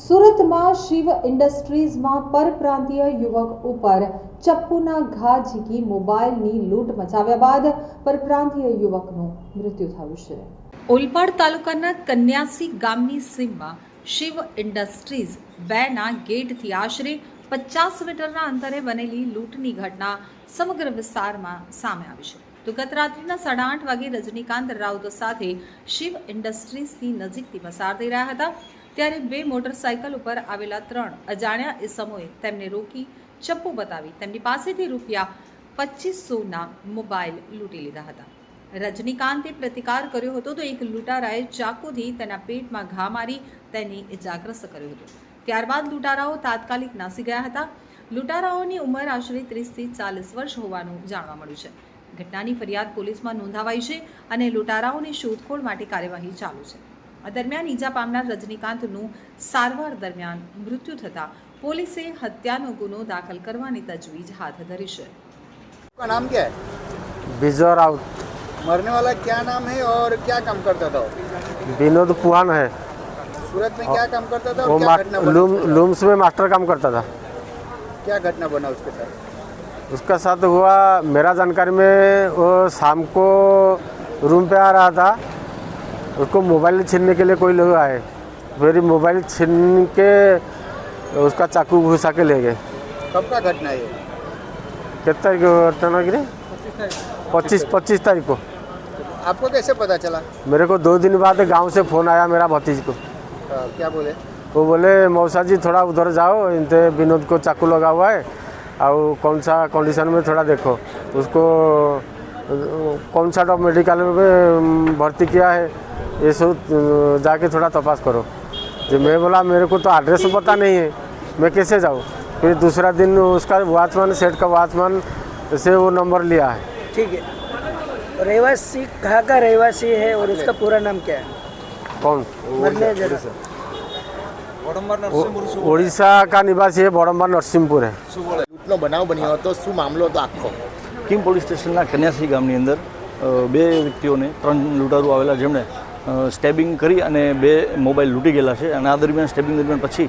સુરતમાં શિવ ઇન્ડસ્ટ્રીઝમાં પરપ્રાંતીય યુવક ઉપર ચપ્પુના ઘા ઝીકી મોબાઈલની લૂંટ મચાવ્યા બાદ પરપ્રાંતીય યુવકનું મૃત્યુ થયું છે। ઓલપાડ તાલુકાના કન્યાસી ગામની સીમમાં શિવ ઇન્ડસ્ટ્રીઝ 2ના ગેટથી આશરે 50 મીટરના અંતરે બનેલી લૂંટની ઘટના સમગ્ર વિસ્તારમાં સામે આવી છે। તો ગત રાત્રિના 8:30 વાગે રજનીકાંત રાઉત સાથે શિવ ઇન્ડસ્ટ્રીઝથી નજીકથી પસાર થઈ રહ્યા હતા ત્યારે 2 મોટરસાઇકલ ઉપર આવેલા 3 અજાણ્યા ઇસમોએ તેમને રોકી ચપ્પુ બતાવી તેમની પાસેથી ₹2500ના મોબાઈલ લૂંટી લીધા હતા। રજનીકાંતે પ્રતિકાર કર્યો હતો તો એક લૂંટારાએ ચાકુથી તેના પેટમાં ઘા મારી તેને ઇજાગ્રસ્ત કર્યો હતો। ત્યારબાદ લૂંટારાઓ તાત્કાલિક નાસી ગયા હતા। લૂંટારાઓની ઉંમર આશરે 30થી 40 વર્ષ હોવાનું જાણવા મળ્યું છે। ઘટનાની ફરિયાદ પોલીસમાં નોંધાવાઈ છે અને લૂંટારાઓની શોધખોળ માટે કાર્યવાહી ચાલુ છે। આ દરમિયાન ઈજા પામનાર રજનીકાંતનું સારવાર દરમિયાન મૃત્યુ થતાં પોલીસે હત્યાનો ગુનો દાખલ કરવાની તજવીજ હાથ ધરી છે। आपका नाम क्या है? विजय राउत। मरने वाला क्या नाम है और क्या काम करता था? विनोद पुहान है। सूरत में क्या काम करता था वो और क्या घटना बना? लूम्स में मास्टर काम करता था। क्या घटना बना उसके साथ? उसका साथ हुआ मेरा जानकारी में वो शाम को रूम पे आ रहा था, उसको मोबाइल छीनने के लिए कोई लोग आए, फिर मोबाइल छीन के उसका चाकू घुसा के ले गए। कब का घटना है? कितना तारीख को घटना गिरी? 25 तारीख को। आपको कैसे पता चला? मेरे को 2 दिन बाद गांव से फ़ोन आया मेरा भतीज को। क्या बोले? वो बोले मौसा जी थोड़ा उधर जाओ, इनसे विनोद को चाकू लगा हुआ है और कौन सा कंडीशन में थोड़ा देखो, उसको कौन सा डॉक्टर मेडिकल में भर्ती किया है ये सब जाके थोड़ा तपास करो। जो मैं बोला मेरे को तो एड्रेस पता नहीं है, मैं कैसे जाऊँ। फिर दूसरा दिन उसका वॉचमैन सेट का वॉचमैन से वो नंबर लिया है। ठीक है। रहवासी कहाँ का रहवासी है और उसका पूरा नाम क्या है? कौन? मरने जरा ओडिशा का निवासी है, बड़म्बर नरसिंहपुर है। લૂંટનો બનાવ બન્યો હતો, શું મામલો હતો આખો? કિમ પોલીસ સ્ટેશનના કન્યાસી ગામની અંદર 2 વ્યક્તિઓને 3 લૂંટારૂ આવેલા જેમણે સ્ટેબિંગ કરી અને 2 મોબાઈલ લૂંટી ગયેલા છે અને આ દરમિયાન સ્ટેબિંગ દરમિયાન પછી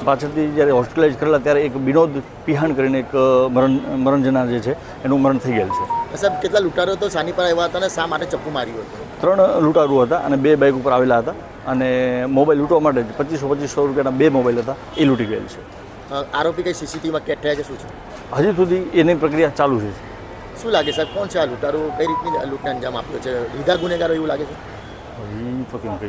પાછળથી જ્યારે હોસ્પિટલાઇઝ કરેલા ત્યારે એક વિનોદ પિહાણ કરીને એક મરણજના જે છે એનું મરણ થઈ ગયેલ છે। સાહેબ કેટલા લૂંટારો તો સાની પર આવ્યા હતા અને શા માટે ચપ્પુ માર્યું હતું? 3 લૂંટારૂ હતા અને 2 બાઇક ઉપર આવેલા હતા અને મોબાઈલ લૂંટવા માટે 2500 રૂપિયાના 2 મોબાઈલ હતા એ લૂંટી ગયેલ છે। આરોપી કઈ સીસીટીવીમાં કેદ થયા છે શું છે? હજી સુધી એની પ્રક્રિયા ચાલુ છે। શું લાગે સાહેબ કોણ છે આ લૂંટારો? કઈ રીતની લૂંટને અંજામ આપ્યો છે? લીધા ગુનેગારો એવું લાગે છે? હજી તો કેમ કહી